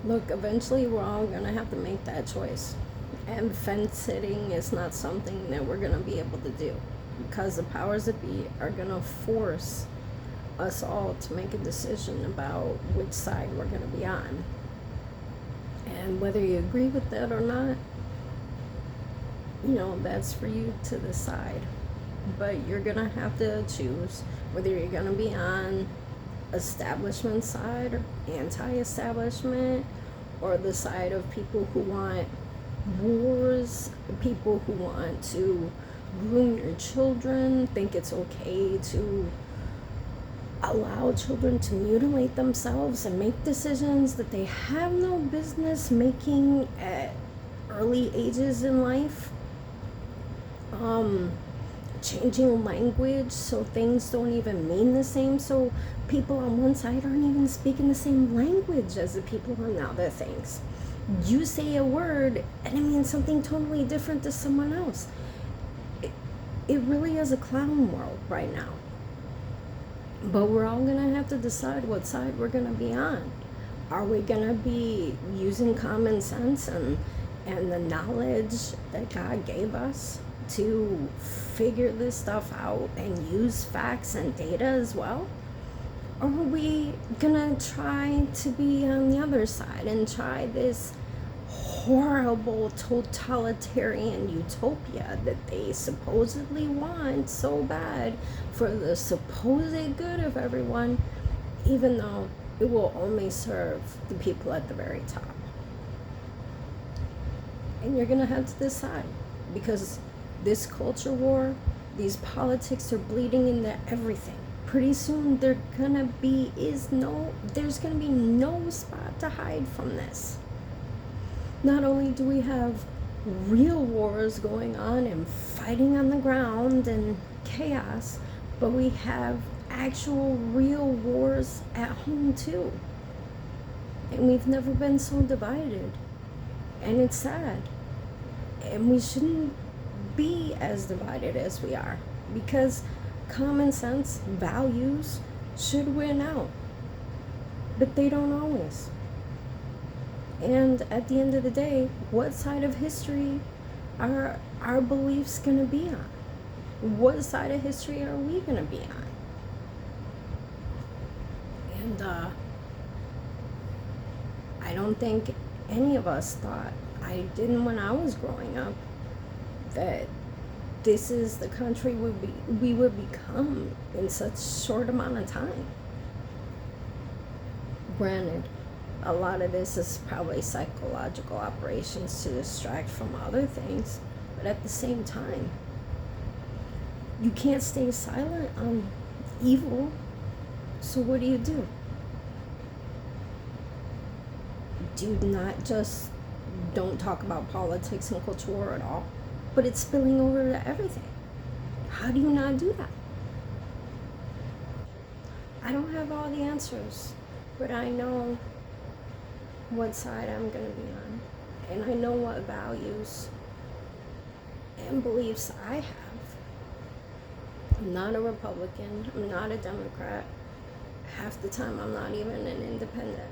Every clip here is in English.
Look, eventually we're all gonna have to make that choice. And fence sitting is not something that we're gonna be able to do because the powers that be are gonna force us all to make a decision about which side we're gonna be on. And whether you agree with that or not, that's for you to decide. But you're gonna have to choose whether you're gonna be on establishment side or anti-establishment, or the side of people who want wars, people who want to groom your children, think it's okay to allow children to mutilate themselves and make decisions that they have no business making at early ages in life. Changing language so things don't even mean the same, so people on one side aren't even speaking the same language as the people on the other things. You say a word and it means something totally different to someone else. It really is a clown world right now. But we're all gonna have to decide what side we're gonna be on. Are we gonna be using common sense and the knowledge that God gave us to figure this stuff out and use facts and data as well? Or are we gonna try to be on the other side and try this horrible totalitarian utopia that they supposedly want so bad for the supposed good of everyone, even though it will only serve the people at the very top? And you're gonna have to decide, because this culture war, these politics are bleeding into everything. Pretty soon there's gonna be no spot to hide from this. Not only do we have real wars going on and fighting on the ground and chaos, but we have actual real wars at home too. And we've never been so divided. And it's sad. And we shouldn't be as divided as we are, because common sense values should win out. But they don't always. And at the end of the day, what side of history are our beliefs going to be on? What side of history are we going to be on? And I don't think any of us thought, I didn't when I was growing up, that this is the country we would become in such short amount of time. Granted, a lot of this is probably psychological operations to distract from other things, but at the same time, you can't stay silent on evil, so what do? Do you not just don't talk about politics and culture war at all, but it's spilling over to everything? How do you not do that? I don't have all the answers, but I know what side I'm going to be on, and I know what values and beliefs I have. I'm not a Republican, I'm not a Democrat. Half the time I'm not even an independent.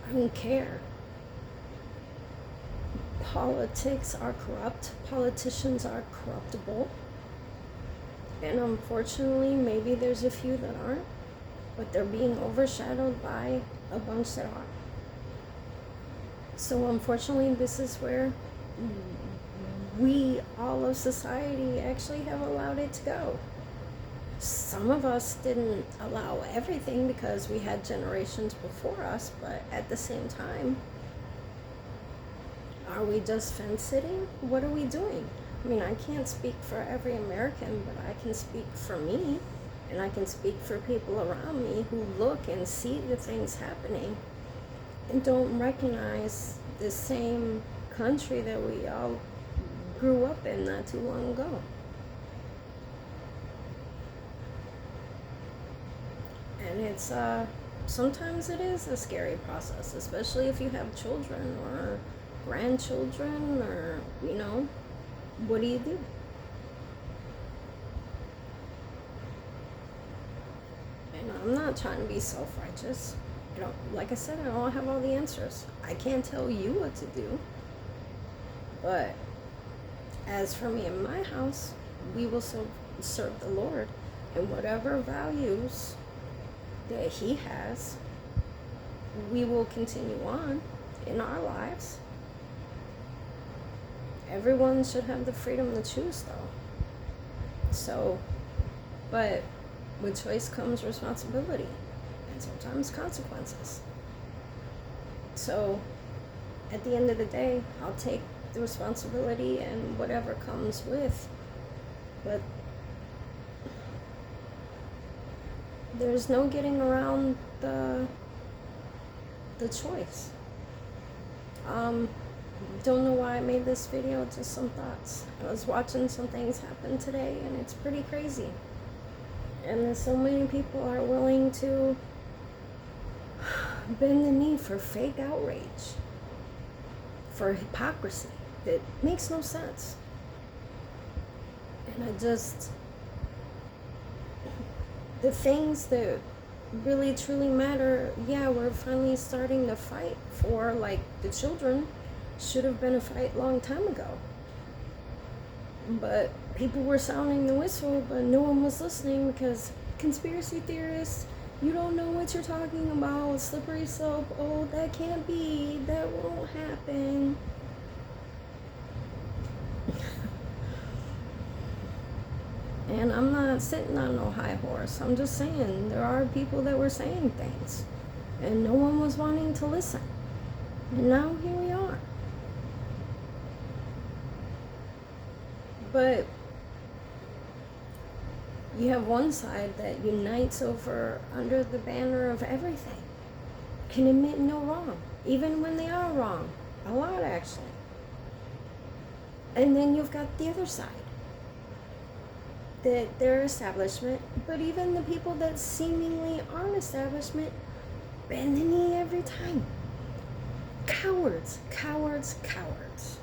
I don't care. Politics are corrupt, politicians are corruptible, and unfortunately maybe there's a few that aren't, but they're being overshadowed by a bunch that are. So unfortunately, this is where we, all of society, actually have allowed it to go. Some of us didn't allow everything because we had generations before us, but at the same time, are we just fence sitting? What are we doing? I mean, I can't speak for every American, but I can speak for me. And I can speak for people around me who look and see the things happening and don't recognize the same country that we all grew up in not too long ago. And it's sometimes it is a scary process, especially if you have children or grandchildren, or what do you do? And I'm not trying to be self-righteous, like I said, I don't have all the answers. I can't tell you what to do. But as for me and my house, we will serve the Lord, and whatever values that He has, we will continue on in our lives. Everyone should have the freedom to choose, though. So, but with choice comes responsibility, and sometimes consequences. So, at the end of the day, I'll take the responsibility and whatever comes with, but there's no getting around the choice. Don't know why I made this video, just some thoughts. I was watching some things happen today, and it's pretty crazy. And so many people are willing to bend the knee for fake outrage, for hypocrisy that makes no sense. And the things that really truly matter, yeah, we're finally starting to fight for, like the children. Should have been a fight long time ago. But people were sounding the whistle, but no one was listening because conspiracy theorists, you don't know what you're talking about, slippery slope, oh, that can't be, that won't happen. And I'm not sitting on no high horse. I'm just saying there are people that were saying things, and no one was wanting to listen. And now here we are. But you have one side that unites under the banner of everything, can admit no wrong, even when they are wrong, a lot actually. And then you've got the other side, that they're establishment, but even the people that seemingly aren't establishment bend the knee every time. Cowards, cowards, cowards.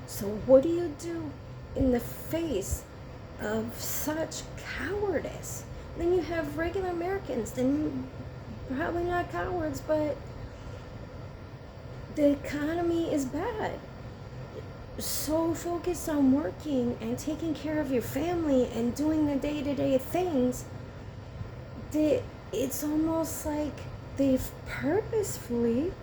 So what do you do in the face of such cowardice? Then you have regular Americans, then probably not cowards, but the economy is bad. So focused on working and taking care of your family and doing the day-to-day things that it's almost like they've purposefully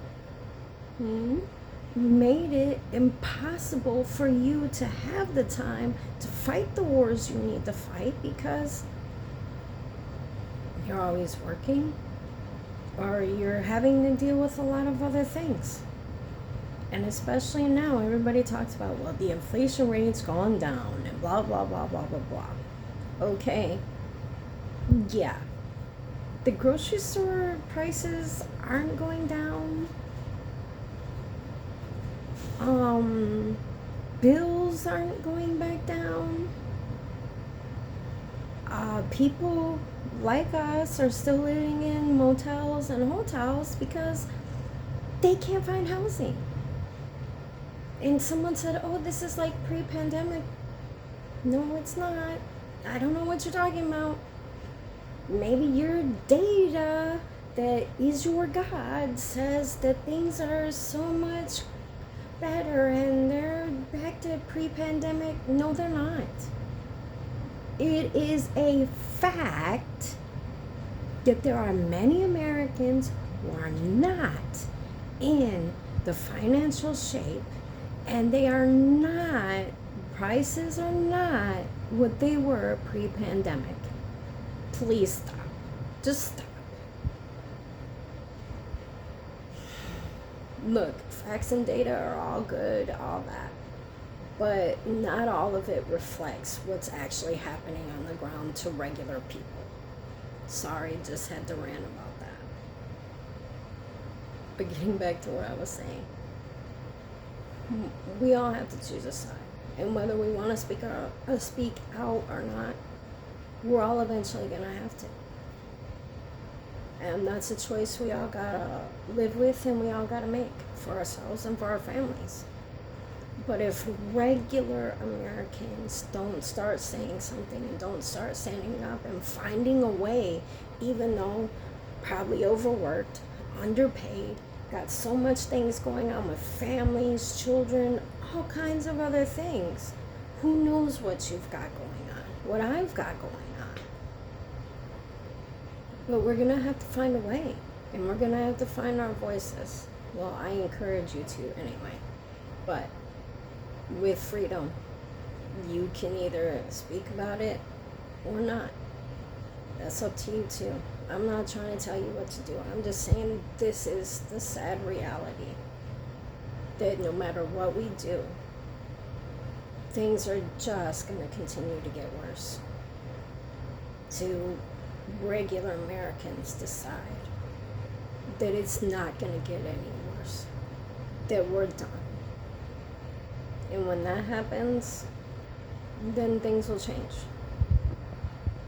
made it impossible for you to have the time to fight the wars you need to fight because you're always working or you're having to deal with a lot of other things. And especially now, everybody talks about, well, the inflation rate's gone down and blah, blah, blah, blah, blah, blah. Okay. Yeah. The grocery store prices aren't going down. Bills aren't going back down. People like us are still living in motels and hotels because they can't find housing. And someone said, oh, this is like pre-pandemic. No, it's not. I don't know what you're talking about. Maybe your data that is your God says that things are so much better and they're back to pre-pandemic. No, they're not. It is a fact that there are many Americans who are not in the financial shape, and they are not, prices are not what they were pre-pandemic. Please stop. Just stop. Look, facts and data are all good, all that. But not all of it reflects what's actually happening on the ground to regular people. Sorry, just had to rant about that. But getting back to what I was saying, we all have to choose a side. And whether we want to speak out or not, we're all eventually going to have to. And that's a choice we all gotta live with and we all gotta make for ourselves and for our families. But if regular Americans don't start saying something and don't start standing up and finding a way, even though probably overworked, underpaid, got so much things going on with families, children, all kinds of other things. Who knows what you've got going on, what I've got going on. But we're going to have to find a way, and we're going to have to find our voices. Well, I encourage you to anyway. But with freedom, you can either speak about it or not. That's up to you too. I'm not trying to tell you what to do. I'm just saying this is the sad reality. That no matter what we do, things are just going to continue to get worse. To regular Americans decide that it's not going to get any worse. That we're done. And when that happens, then things will change.